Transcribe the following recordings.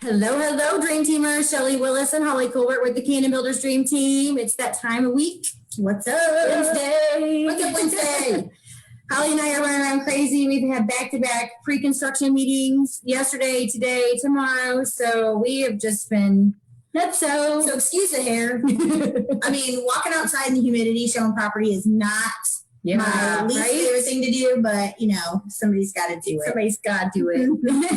Hello, hello, Dream Teamers. Shelly Willis and Holly Colbert with the Cannon Builders Dream Team. It's that time of week. What's up? Wednesday. What's up, Wednesday? Holly and I are running around crazy. We've had back-to-back pre-construction meetings yesterday, today, tomorrow. So we have just been nuts. So excuse the hair. I mean, walking outside in the humidity showing property is not my least favorite thing to do, but you know, somebody's got to do it. Somebody's got to do it.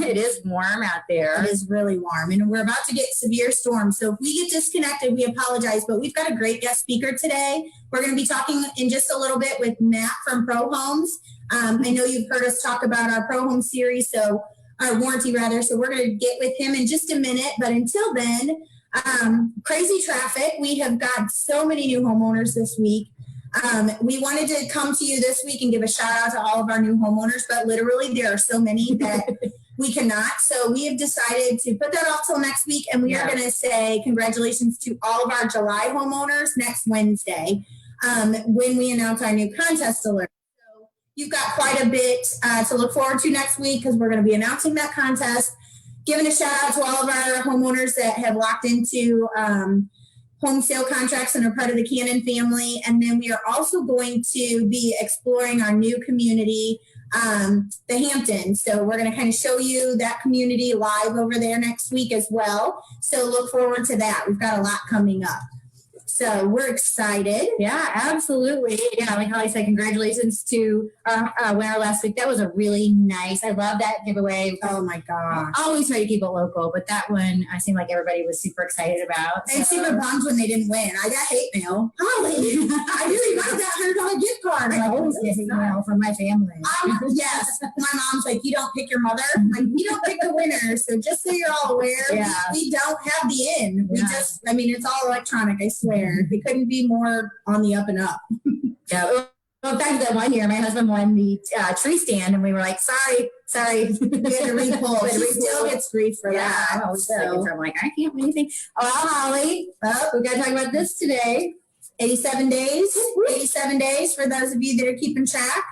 It is warm out there. It is really warm, and we're about to get severe storms. So if we get disconnected, we apologize, but we've got a great guest speaker today. We're going to be talking in just a little bit with Matt from ProHomes. I know you've heard us talk about our ProHome series, so our warranty rather. So we're going to get with him in just a minute. But until then, crazy traffic. We have got so many new homeowners this week. We wanted to come to you this week and give a shout out to all of our new homeowners, but literally there are so many that we cannot. So we have decided to put that off till next week, and we are going to say congratulations to all of our July homeowners next Wednesday when we announce our new contest alert. So you've got quite a bit to look forward to next week because we're going to be announcing that contest, giving a shout out to all of our homeowners that have locked into home sale contracts and are part of the Cannon family. And then we are also going to be exploring our new community, the Hamptons. So we're going to kind of show you that community live over there next week as well. So look forward to that. We've got a lot coming up. So we're excited. Yeah, absolutely. Yeah, like Holly said, congratulations to our winner last week. That was a really nice, I love that giveaway. Oh my gosh. I always try to keep it local, but that one I seemed like everybody was super excited about. And super bummed when they didn't win. I got hate mail. Holly, I really got that $100 gift card. I always get hate mail from my family. Yes. My mom's like, you don't pick your mother. I'm like, you don't pick the winner. So just so you're all aware, we don't have the in. We just, I mean, it's all electronic, I swear. It couldn't be more on the up and up. Yeah. Well, back to that one year, my husband won the tree stand, and we were like, sorry. We had to repull. She still gets grief for that. I was I'm like, I can't win anything. Oh, Holly, we got to talk about this today. 87 days. 87 days for those of you that are keeping track.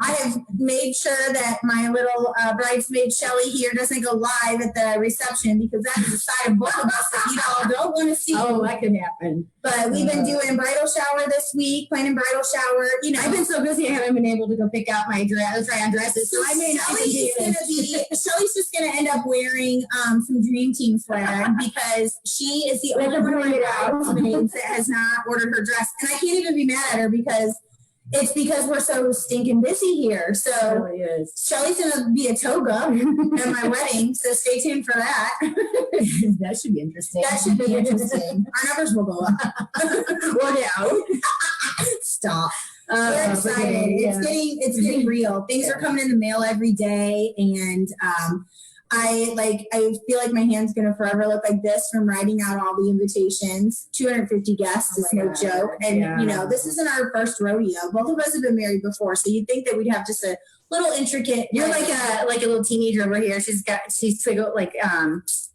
I have made sure that my little bridesmaid Shelly here doesn't go live at the reception because that is a side of both of us that you all don't want to see. Oh, that could happen. But we've been doing bridal shower this week, planning bridal shower. You know, I've been so busy I haven't been able to go pick out my dress, try on dresses. So I may not Shelly's just going to end up wearing some Dream Team swag because she is the only one of bridesmaids that has not ordered her dress. And I can't even be mad at her because we're so stinking busy here. So it really is. Shelly's going to be a toga at my wedding. So stay tuned for that. That should be interesting. That should be interesting. Our numbers will go up. Or down. Stop. We're excited. It's getting real. Things are coming in the mail every day. And I feel like my hand's going to forever look like this from writing out all the invitations. 250 guests is no joke. And, you know, this isn't our first rodeo. Both of us have been married before. So you'd think that we'd have just a little intricate. You're like a little teenager over here. She's twiggled,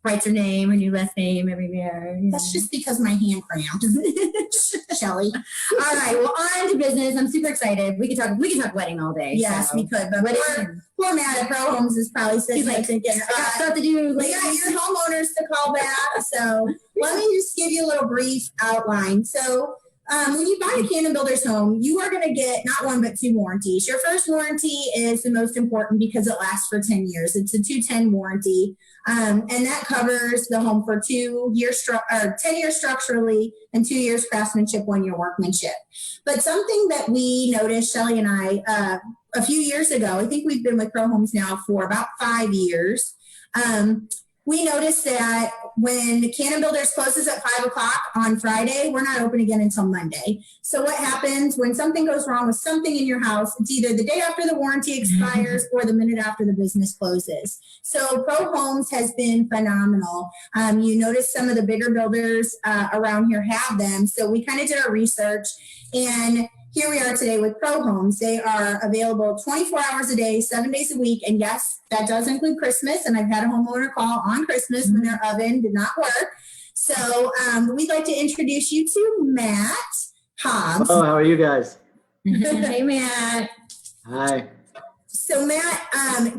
writes her name, her new last name everywhere. That's just because my hand cramps. Shelly. All right. Well, on to business. I'm super excited. We could talk wedding all day. Yes, we could. But poor Matt at ProHomes is probably sitting there thinking, I got stuff to do. We got your homeowners to call back. So let me just give you a little brief outline. So when you buy a Cannon Builders home, you are going to get not one but two warranties. Your first warranty is the most important because it lasts for 10 years. It's a 210 warranty, and that covers the home for 10 years structurally and 2 years craftsmanship, 1 year workmanship. But something that we noticed, Shelly and I, a few years ago, I think we've been with ProHomes now for about 5 years. We noticed that when Cannon Builders closes at 5 o'clock on Friday, we're not open again until Monday. So what happens when something goes wrong with something in your house? It's either the day after the warranty expires or the minute after the business closes. So ProHomes has been phenomenal. You notice some of the bigger builders around here have them. So we kind of did our research, and here we are today with ProHomes. They are available 24 hours a day, 7 days a week. And yes, that does include Christmas. And I've had a homeowner call on Christmas when their oven did not work. So we'd like to introduce you to Matt Hobbs. Oh, how are you guys? Hey, Matt. Hi. So So Matt,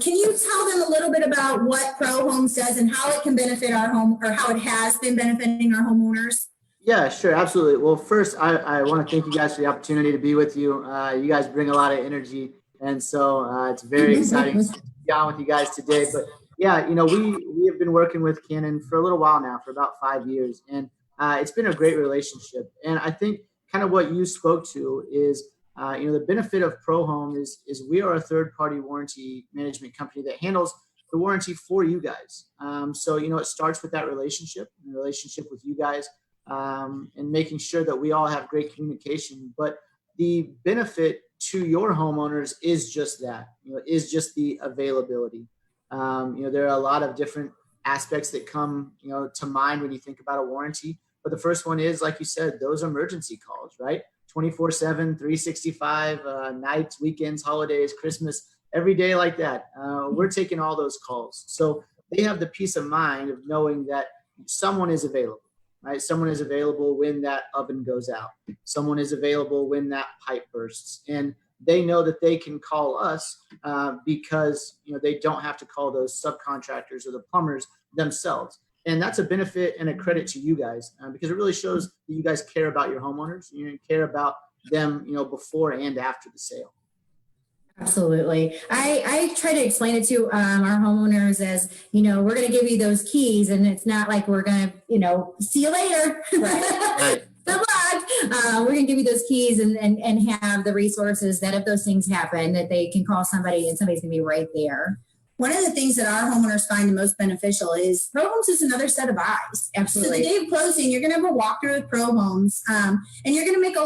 can you tell them a little bit about what ProHomes does and how it can benefit our home, or how it has been benefiting our homeowners? Yeah, sure, absolutely. Well, first, I want to thank you guys for the opportunity to be with you. You guys bring a lot of energy, and so it's very exciting to be on with you guys today. But yeah, we have been working with Canon for a little while now, for about 5 years, and it's been a great relationship. And I think kind of what you spoke to is, the benefit of ProHome is we are a third-party warranty management company that handles the warranty for you guys. So it starts with that relationship, and the relationship with you guys. And making sure that we all have great communication. But the benefit to your homeowners is just that, is just the availability. There are a lot of different aspects that come, to mind when you think about a warranty. But the first one is, like you said, those emergency calls, right? 24/7, 365, nights, weekends, holidays, Christmas, every day like that. We're taking all those calls. So they have the peace of mind of knowing that someone is available. Right? Someone is available when that oven goes out. Someone is available when that pipe bursts. And they know that they can call us because they don't have to call those subcontractors or the plumbers themselves. And that's a benefit and a credit to you guys because it really shows that you guys care about your homeowners. You care about them, before and after the sale. Absolutely. I try to explain it to our homeowners as, we're going to give you those keys, and it's not like we're going to, see you later. Right. Good luck. We're going to give you those keys and have the resources that if those things happen, that they can call somebody and somebody's going to be right there. One of the things that our homeowners find the most beneficial is ProHomes is another set of eyes. Absolutely. So the day of closing, you're going to have a walkthrough with ProHomes, and you're going to make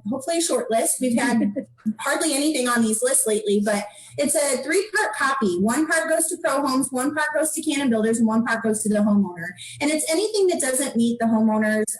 hopefully a short list. We've had hardly anything on these lists lately, but it's a 3-part copy. One part goes to ProHomes, one part goes to Canon Builders, and one part goes to the homeowner. And it's anything that doesn't meet the homeowner's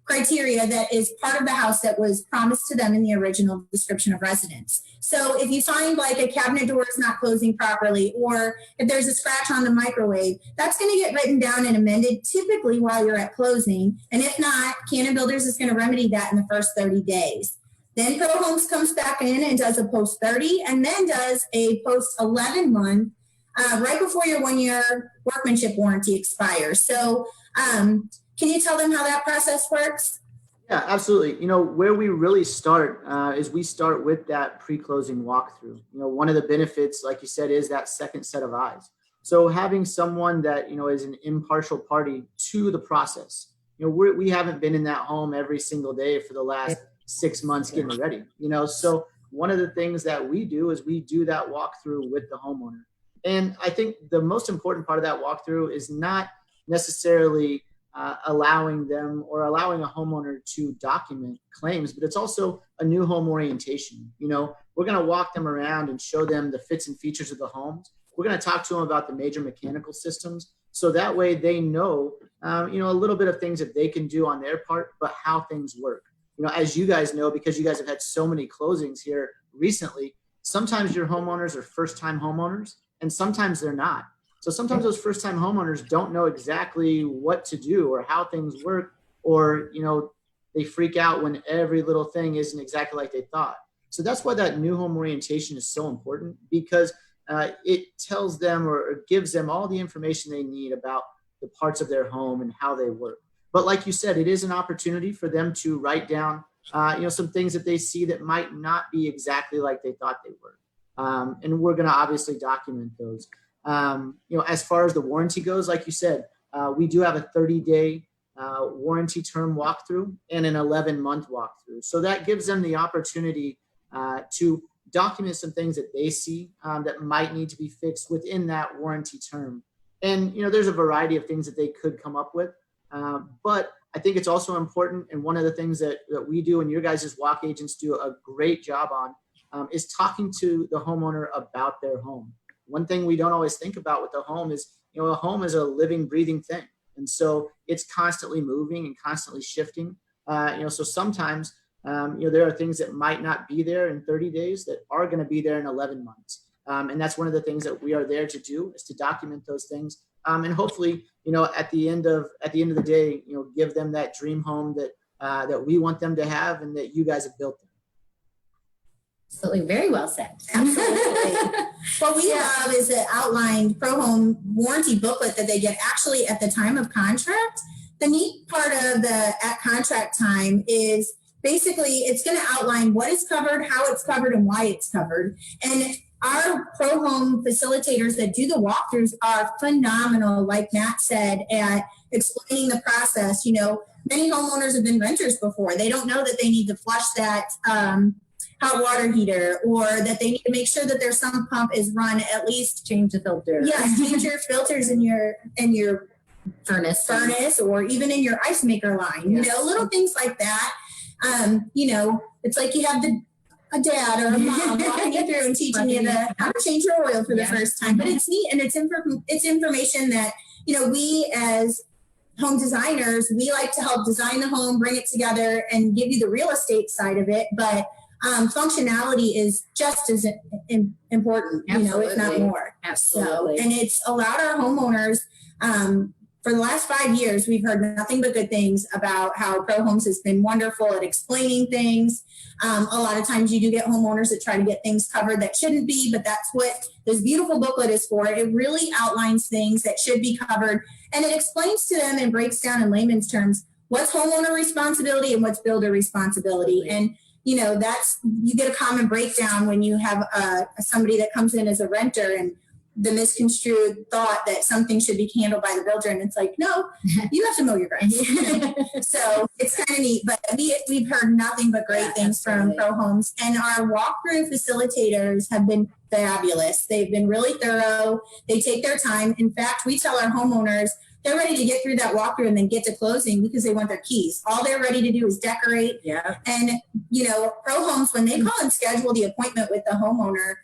criteria that is part of the house that was promised to them in the original description of residence. So if you find like a cabinet door is not closing properly, or if there's a scratch on the microwave, that's going to get written down and amended typically while you're at closing. And if not, Canon Builders is going to remedy that in the first 30 days. Then ProHomes comes back in and does a post 30 and then does a post 11 month right before your 1-year workmanship warranty expires. So can you tell them how that process works? Yeah, absolutely. Where we really start is we start with that pre-closing walkthrough. One of the benefits, like you said, is that second set of eyes. So having someone that, is an impartial party to the process. We haven't been in that home every single day for the last 6 months getting ready. So one of the things that we do is we do that walkthrough with the homeowner. And I think the most important part of that walkthrough is not necessarily allowing them or allowing a homeowner to document claims, but it's also a new home orientation. We're going to walk them around and show them the fits and features of the homes. We're going to talk to them about the major mechanical systems. So that way they know, a little bit of things that they can do on their part, but how things work. As you guys know, because you guys have had so many closings here recently, sometimes your homeowners are first-time homeowners and sometimes they're not. So sometimes those first-time homeowners don't know exactly what to do or how things work, or, they freak out when every little thing isn't exactly like they thought. So that's why that new home orientation is so important, because it tells them or gives them all the information they need about the parts of their home and how they work. But like you said, it is an opportunity for them to write down, some things that they see that might not be exactly like they thought they were. And we're going to obviously document those. As far as the warranty goes, like you said, we do have a 30-day warranty term walkthrough and an 11-month walkthrough. So that gives them the opportunity to document some things that they see that might need to be fixed within that warranty term. And, there's a variety of things that they could come up with. But I think it's also important, and one of the things that we do and your guys' walk agents do a great job on is talking to the homeowner about their home. One thing we don't always think about with a home is, a home is a living, breathing thing. And so it's constantly moving and constantly shifting. So sometimes, there are things that might not be there in 30 days that are going to be there in 11 months. And that's one of the things that we are there to do, is to document those things. And hopefully, at the end of the day, give them that dream home that we want them to have and that you guys have built them. Absolutely. Very well said. Absolutely. What we have is an outlined ProHome warranty booklet that they get actually at the time of contract. The neat part of the at contract time is basically it's going to outline what is covered, how it's covered, and why it's covered. And our ProHome facilitators that do the walkthroughs are phenomenal, like Matt said, at explaining the process. You know, many homeowners have been renters before. They don't know that they need to flush that hot water heater, or that they need to make sure that their sump pump is run at least. Change the filter. Yes, change your filters in your Furnace, or even in your ice maker line. Yes. You know, little things like that. You know, it's like you have a dad or a mom walking you through and teaching you how to change your oil for the first time. But it's neat, and it's information that, you know, we as home designers, we like to help design the home, bring it together, and give you the real estate side of it. But functionality is just as important, you know, if not more. Absolutely. So, and it's allowed our homeowners, for the last 5 years, we've heard nothing but good things about how ProHomes has been wonderful at explaining things. A lot of times you do get homeowners that try to get things covered that shouldn't be, but that's what this beautiful booklet is for. It really outlines things that should be covered, and it explains to them and breaks down in layman's terms what's homeowner responsibility and what's builder responsibility. And you know, you get a common breakdown when you have somebody that comes in as a renter and the misconstrued thought that something should be handled by the builder, and it's like, no, you have to mow your grass. So it's kind of neat, but we've heard nothing but great things from ProHomes, and our walkthrough facilitators have been fabulous. They've been really thorough. They take their time. In fact, we tell our homeowners they're ready to get through that walkthrough and then get to closing because they want their keys. All they're ready to do is decorate. Yeah. And, you know, ProHomes, when they call and schedule the appointment with the homeowner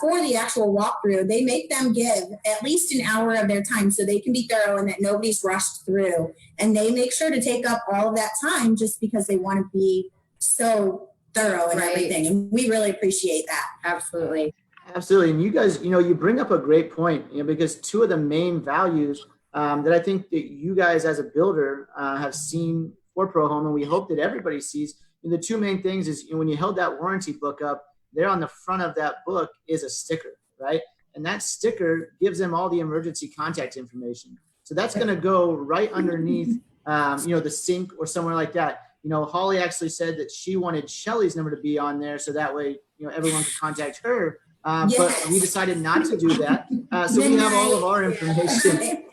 for the actual walkthrough, they make them give at least an hour of their time so they can be thorough and that nobody's rushed through. And they make sure to take up all of that time just because they want to be so thorough and everything. And we really appreciate that. Absolutely. Absolutely. And you guys, you know, you bring up a great point, you know, because two of the main values that I think that you guys as a builder have seen for ProHome, and we hope that everybody sees, the two main things is, you know, when you held that warranty book up, there on the front of that book is a sticker, right? And that sticker gives them all the emergency contact information. So that's going to go right underneath, you know, the sink or somewhere like that. You know, Holly actually said that she wanted Shelly's number to be on there so that way, you know, everyone could contact her. But we decided not to do that. So we have all of our information.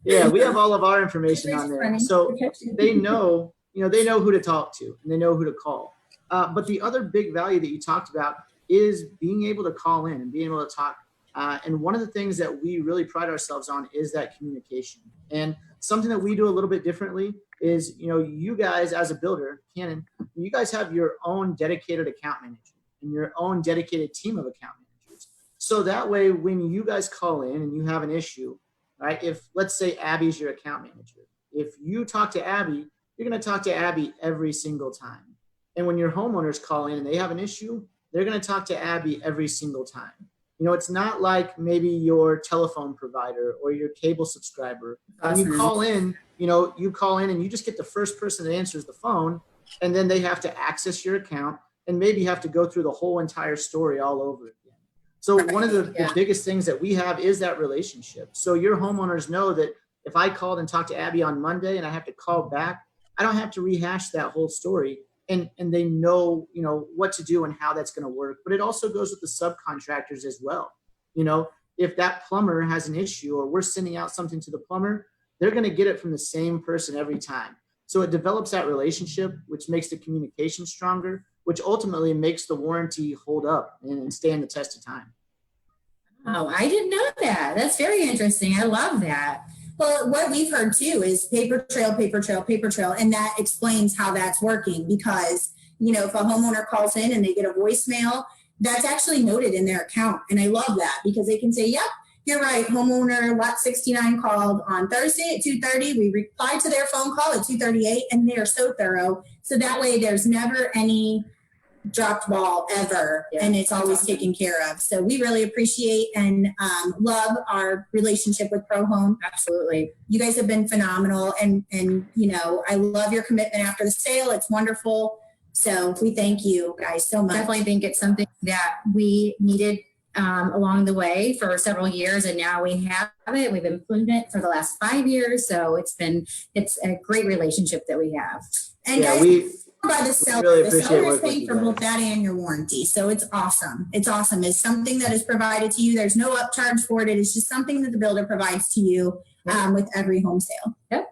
Yeah, we have all of our information on there. So they know, you know, they know who to talk to and they know who to call. But the other big value that you talked about is being able to call in and being able to talk. And one of the things that we really pride ourselves on is that communication. And something that we do a little bit differently is, you know, you guys as a builder, Cannon, you guys have your own dedicated account manager and your own dedicated team of account managers. So that way, when you guys call in and you have an issue, right? If let's say Abby's your account manager, if you talk to Abby, you're going to talk to Abby every single time. And when your homeowners call in and they have an issue, they're going to talk to Abby every single time. You know, it's not like maybe your telephone provider or your cable subscriber. When you call in, you know, you call in and you just get the first person that answers the phone, and then they have to access your account and maybe have to go through the whole entire story all over again. So one of the biggest things that we have is that relationship. So your homeowners know that if I called and talked to Abby on Monday and I have to call back, I don't have to rehash that whole story. And they know, you know, what to do and how that's going to work. But it also goes with the subcontractors as well. You know, if that plumber has an issue or we're sending out something to the plumber, they're going to get it from the same person every time. So it develops that relationship, which makes the communication stronger, which ultimately makes the warranty hold up and stand the test of time. Oh, I didn't know that. That's very interesting. I love that. Well, what we've heard too is paper trail, paper trail, paper trail. And that explains how that's working because, you know, if a homeowner calls in and they get a voicemail, that's actually noted in their account. And I love that because they can say, yep, you're right. Homeowner lot 69 called on Thursday at 2:30. We replied to their phone call at 2:38 and they are so thorough. So that way there's never any dropped ball ever, and it's always taken care of. So we really appreciate and love our relationship with ProHome. Absolutely. You guys have been phenomenal, and you know, I love your commitment after the sale. It's wonderful So we thank you guys so much. Definitely think it's something that we needed along the way for several years, and now we have it. We've implemented it for the last 5 years, so it's a great relationship that we have. And Yeah, guys, by the seller, really the appreciate seller is working with paying you for both guys. that and your warranty. So it's awesome. It's awesome. It's something that is provided to you. There's no upcharge for it. It's just something that the builder provides to you with every home sale. Yep.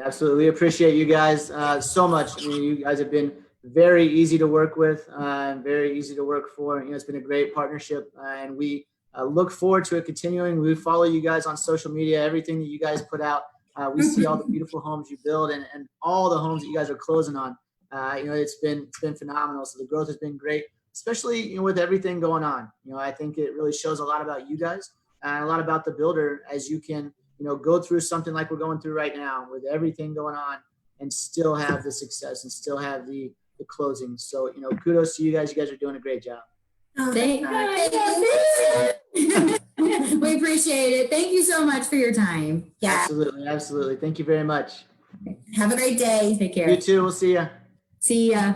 Absolutely. We appreciate you guys so much. I mean, you guys have been very easy to work with, very easy to work for. You know, it's been a great partnership, and we look forward to it continuing. We follow you guys on social media, everything that you guys put out. We see all the beautiful homes you build and all the homes that you guys are closing on. You know, it's been phenomenal. So the growth has been great, especially, you know, with everything going on. You know, I think it really shows a lot about you guys and a lot about the builder, as you can, you know, go through something like we're going through right now with everything going on and still have the success and still have the closings. So, you know, kudos to you guys. You guys are doing a great job. Thank you. We appreciate it. Thank you so much for your time. Yeah. Absolutely. Thank you very much. Have a great day. Take care. You too. We'll see ya. See ya.